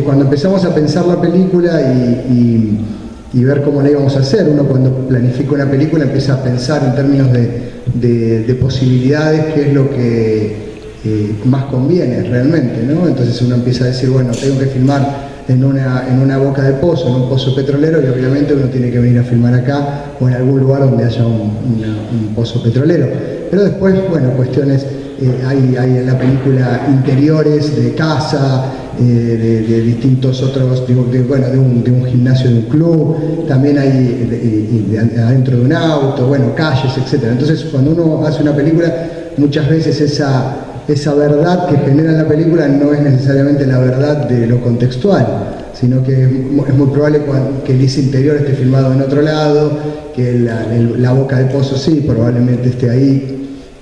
Cuando empezamos a pensar la película y ver cómo la íbamos a hacer, uno cuando planifica una película empieza a pensar en términos de posibilidades, qué es lo que más conviene realmente, ¿no? Entonces uno empieza a decir, bueno, tengo que filmar en una boca de pozo, en un pozo petrolero, y obviamente uno tiene que venir a filmar acá o en algún lugar donde haya un pozo petrolero. Pero después, bueno, cuestiones, hay en la película interiores de casa, de distintos otros, de un gimnasio de un club, también hay adentro de un auto, bueno, calles, etc. Entonces cuando uno hace una película, muchas veces esa verdad que genera en la película no es necesariamente la verdad de lo contextual, sino que es muy probable que el interior esté filmado en otro lado, que la boca del pozo sí, probablemente esté ahí.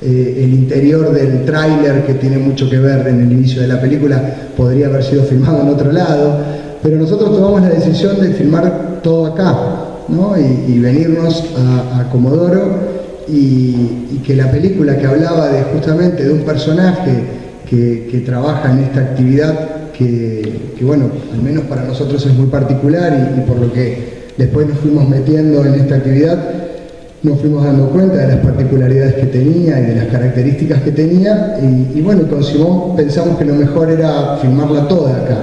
El interior del tráiler, que tiene mucho que ver en el inicio de la película, podría haber sido filmado en otro lado, pero nosotros tomamos la decisión de filmar todo acá, ¿no? y venirnos a Comodoro, y que la película, que hablaba justamente de un personaje que trabaja en esta actividad que bueno, al menos para nosotros es muy particular, y por lo que después nos fuimos metiendo en esta actividad, nos fuimos dando cuenta de las particularidades que tenía y de las características que tenía, y bueno, pensamos que lo mejor era filmarla toda acá,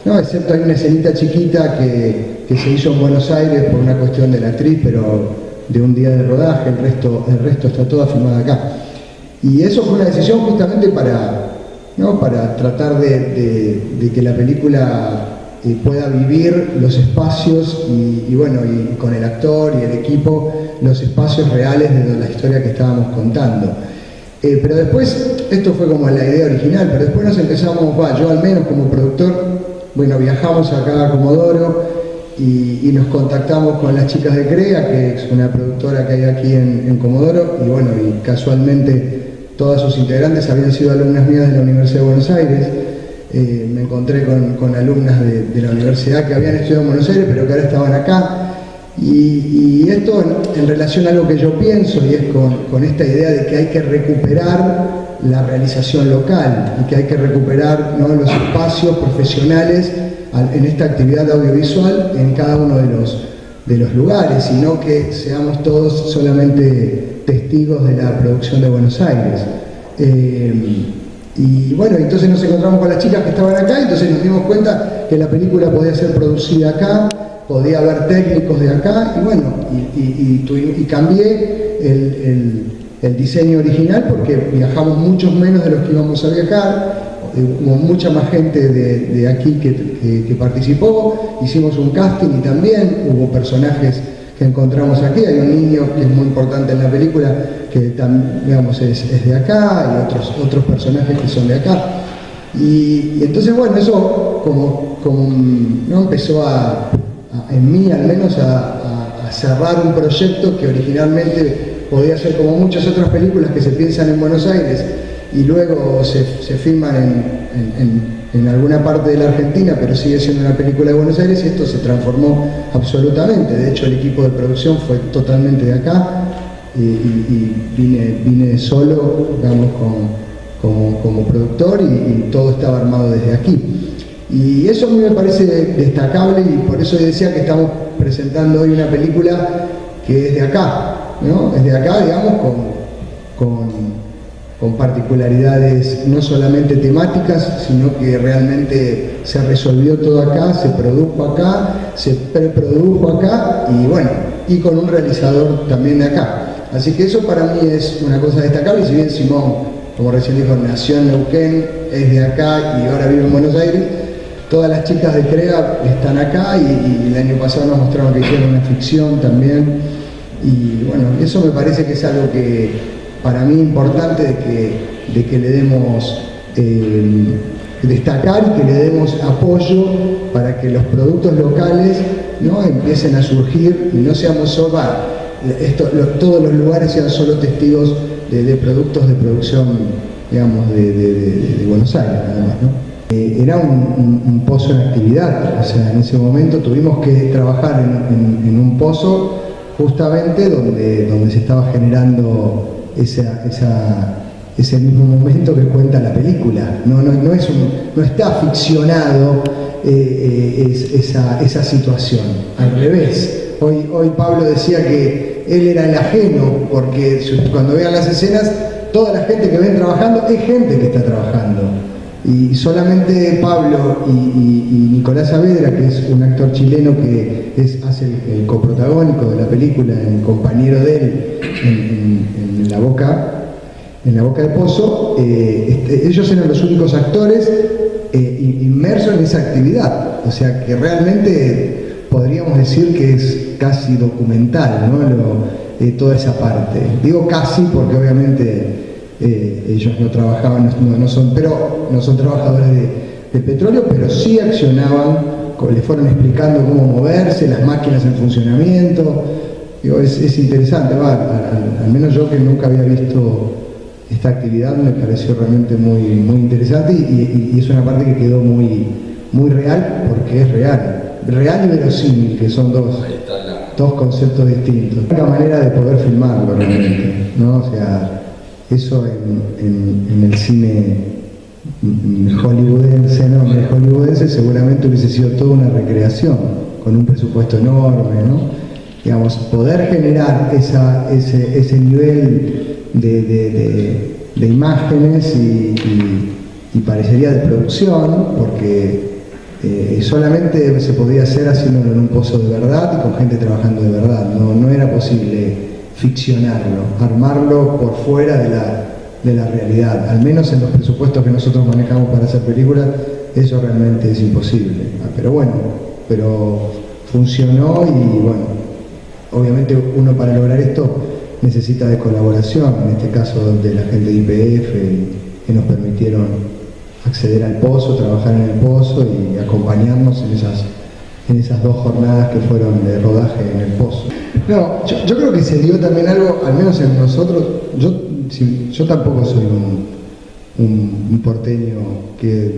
¿no? Excepto hay una escenita chiquita que se hizo en Buenos Aires por una cuestión de la actriz, pero de un día de rodaje, el resto está toda filmada acá. Y eso fue una decisión justamente para tratar de que la película pueda vivir los espacios y con el actor y el equipo, los espacios reales de la historia que estábamos contando. Pero después, esto fue como la idea original, pero después nos empezamos, yo al menos como productor, bueno, viajamos acá a Comodoro y nos contactamos con las chicas de CREA, que es una productora que hay aquí en Comodoro, y casualmente todas sus integrantes habían sido alumnas mías de la Universidad de Buenos Aires. Me encontré con alumnas de la universidad que habían estudiado en Buenos Aires, pero que ahora estaban acá. Y esto en relación a algo que yo pienso, y es con esta idea de que hay que recuperar la realización local y que hay que recuperar, ¿no?, los espacios profesionales en esta actividad audiovisual en cada uno de los lugares, y no que seamos todos solamente testigos de la producción de Buenos Aires. Y bueno, entonces nos encontramos con las chicas que estaban acá, y entonces nos dimos cuenta que la película podía ser producida acá, podía haber técnicos de acá, y bueno, y cambié el diseño original porque viajamos muchos menos de los que íbamos a viajar. Hubo mucha más gente de aquí que participó, hicimos un casting y también hubo personajes que encontramos aquí. Hay un niño que es muy importante en la película que digamos, es de acá, y otros personajes que son de acá. Y entonces, bueno, eso ¿no?, empezó en mí al menos a cerrar un proyecto que originalmente podía ser como muchas otras películas que se piensan en Buenos Aires y luego se filman en alguna parte de la Argentina, pero sigue siendo una película de Buenos Aires, y esto se transformó absolutamente. De hecho, el equipo de producción fue totalmente de acá, y vine solo, digamos, como productor, y todo estaba armado desde aquí. Y eso a mí me parece destacable, y por eso decía que estamos presentando hoy una película que es de acá, ¿no? Es de acá, digamos, con particularidades no solamente temáticas, sino que realmente se resolvió todo acá, se produjo acá, se preprodujo acá, y bueno, y con un realizador también de acá. Así que eso para mí es una cosa destacable. Y si bien Simón, como recién dijo, nació en Neuquén, es de acá y ahora vive en Buenos Aires, todas las chicas de CREA están acá, y el año pasado nos mostraron que hicieron una ficción también. Y bueno, eso me parece que es algo que para mí importante de que le demos destacar, y que le demos apoyo para que los productos locales, ¿no?, empiecen a surgir, y no seamos solo todos los lugares sean solo testigos de productos de producción, digamos, de Buenos Aires, nada más, ¿no? Era un pozo en actividad, o sea, en ese momento tuvimos que trabajar en un pozo justamente donde se estaba generando ese mismo momento que cuenta la película. No está ficcionado esa situación. Al revés, hoy Pablo decía que él era el ajeno, porque cuando vean las escenas, toda la gente que ven trabajando es gente que está trabajando. Y solamente Pablo y Nicolás Saavedra, que es un actor chileno que hace el coprotagónico de la película, el compañero de él en La Boca del Pozo, ellos eran los únicos actores inmersos en esa actividad. O sea que realmente podríamos decir que es casi documental, ¿no? Toda esa parte. Digo casi porque obviamente ellos no trabajaban, no son trabajadores de petróleo, pero sí accionaban, les fueron explicando cómo moverse, las máquinas en funcionamiento. Digo, es interesante, al menos yo que nunca había visto esta actividad me pareció realmente muy, muy interesante y es una parte que quedó muy, muy real, porque es real y verosímil, que son dos conceptos distintos. Una manera de poder filmarlo realmente, ¿no? O sea, eso en el cine hollywoodense seguramente hubiese sido toda una recreación, con un presupuesto enorme, ¿no? Digamos, poder generar ese nivel de imágenes y parecería de producción, porque solamente se podía hacer haciéndolo en un pozo de verdad y con gente trabajando de verdad. No era posible ficcionarlo, armarlo por fuera de la realidad. Al menos en los presupuestos que nosotros manejamos para hacer películas, eso realmente es imposible. Pero funcionó y bueno, obviamente uno para lograr esto necesita de colaboración, en este caso de la gente de YPF, que nos permitieron acceder al pozo, trabajar en el pozo y acompañarnos en esas 2 jornadas que fueron de rodaje en el pozo. No, yo creo que se dio también algo, al menos en nosotros. Yo tampoco soy un porteño que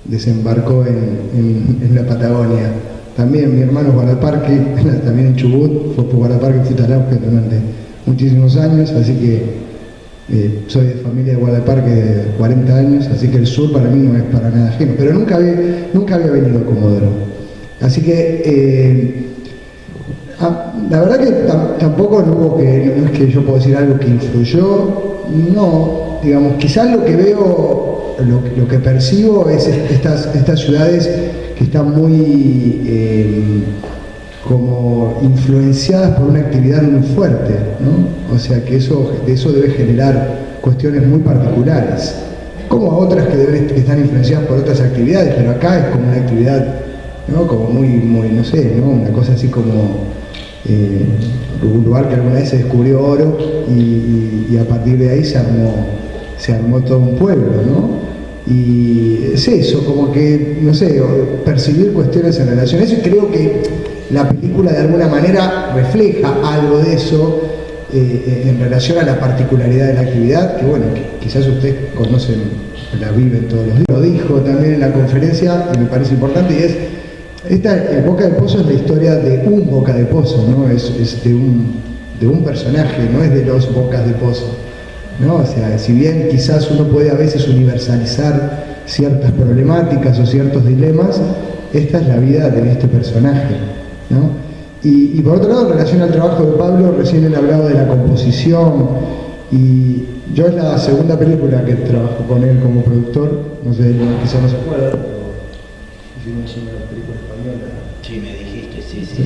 desembarcó en la Patagonia. También mi hermano es guardaparque, también en Chubut, fue por guardaparque en Futalauque durante muchísimos años, así que soy de familia de guardaparque de 40 años, así que el sur para mí no es para nada ajeno, pero nunca había venido a Comodoro. Así que la verdad que tampoco no es que yo puedo decir algo que influyó, no, digamos, quizás lo que veo, lo que percibo es estas ciudades que están muy como influenciadas por una actividad muy fuerte, ¿no? O sea que eso debe generar cuestiones muy particulares, como otras que están influenciadas por otras actividades, pero acá es como una actividad, ¿no? Como muy, no sé, ¿no? Una cosa así como un lugar que alguna vez se descubrió oro y a partir de ahí se armó todo un pueblo, ¿no? Y es eso, como que, no sé, percibir cuestiones en relación a eso, y creo que la película de alguna manera refleja algo de eso en relación a la particularidad de la actividad, que bueno, que quizás ustedes conocen, la viven todos los días. Lo dijo también en la conferencia, y me parece importante, y es, el Boca del Pozo es la historia de un Boca de Pozo, ¿no? Es de un personaje, no es de los Bocas de Pozo, ¿no? O sea, si bien quizás uno puede a veces universalizar ciertas problemáticas o ciertos dilemas, esta es la vida de este personaje, ¿no? Y por otro lado, en relación al trabajo de Pablo, recién él hablaba de la composición, y yo es la segunda película que trabajo con él como productor, no sé, quizás no se acuerda, pero hicimos una película española. Sí, me dijiste, sí.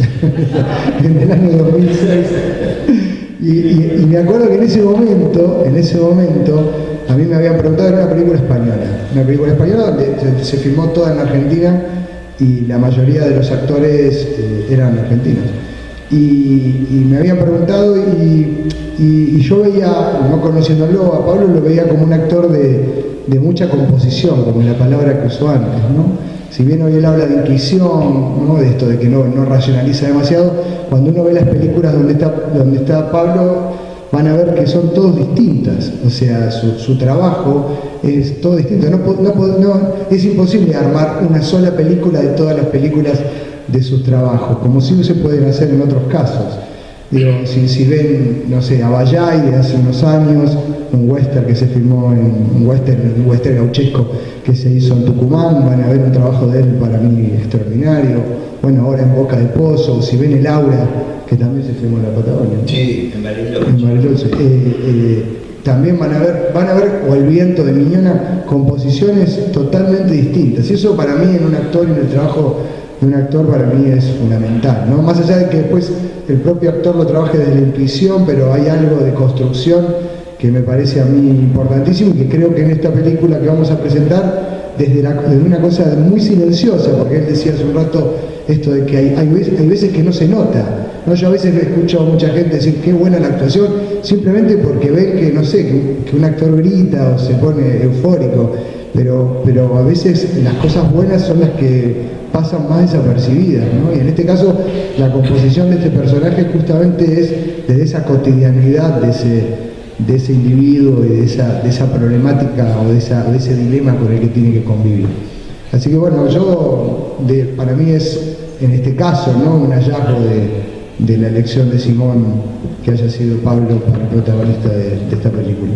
En el año 2006. Y me acuerdo que en ese momento, a mí me habían preguntado, era una película española donde se filmó toda en Argentina y la mayoría de los actores eran argentinos. Y me habían preguntado y yo veía, no conociéndolo, a Pablo lo veía como un actor de mucha composición, como la palabra que usó antes, ¿no? Si bien hoy él habla de intuición, ¿no? De esto de que no racionaliza demasiado, cuando uno ve las películas donde está Pablo, van a ver que son todos distintas, o sea, su trabajo es todo distinto. Es imposible armar una sola película de todas las películas de sus trabajos, como sí se pueden hacer en otros casos. Digo, si ven, no sé, Abayay de hace unos años, un western que se filmó un western gauchesco que se hizo en Tucumán, van a ver un trabajo de él para mí extraordinario. Bueno, ahora en Boca de Pozo, o si ven El Aura, que también se filmó en la Patagonia. Sí, en Bariloche. En Bariloche. También van a ver, o El Viento de Miñona, composiciones totalmente distintas. Y eso para mí en un actor, en el trabajo de un actor, para mí es fundamental, ¿no? Más allá de que después el propio actor lo trabaje desde la intuición, pero hay algo de construcción que me parece a mí importantísimo y que creo que en esta película que vamos a presentar, desde una cosa muy silenciosa, porque él decía hace un rato esto de que hay veces que no se nota, ¿no? Yo a veces he escuchado a mucha gente decir qué buena la actuación, simplemente porque ven que, no sé, que un actor grita o se pone eufórico, pero a veces las cosas buenas son las que pasan más desapercibidas, ¿no? Y en este caso la composición de este personaje justamente es desde esa cotidianidad de ese individuo y de esa problemática o de ese dilema con el que tiene que convivir. Así que bueno, para mí es en este caso, ¿no?, un hallazgo de la elección de Simón que haya sido Pablo para el protagonista de esta película.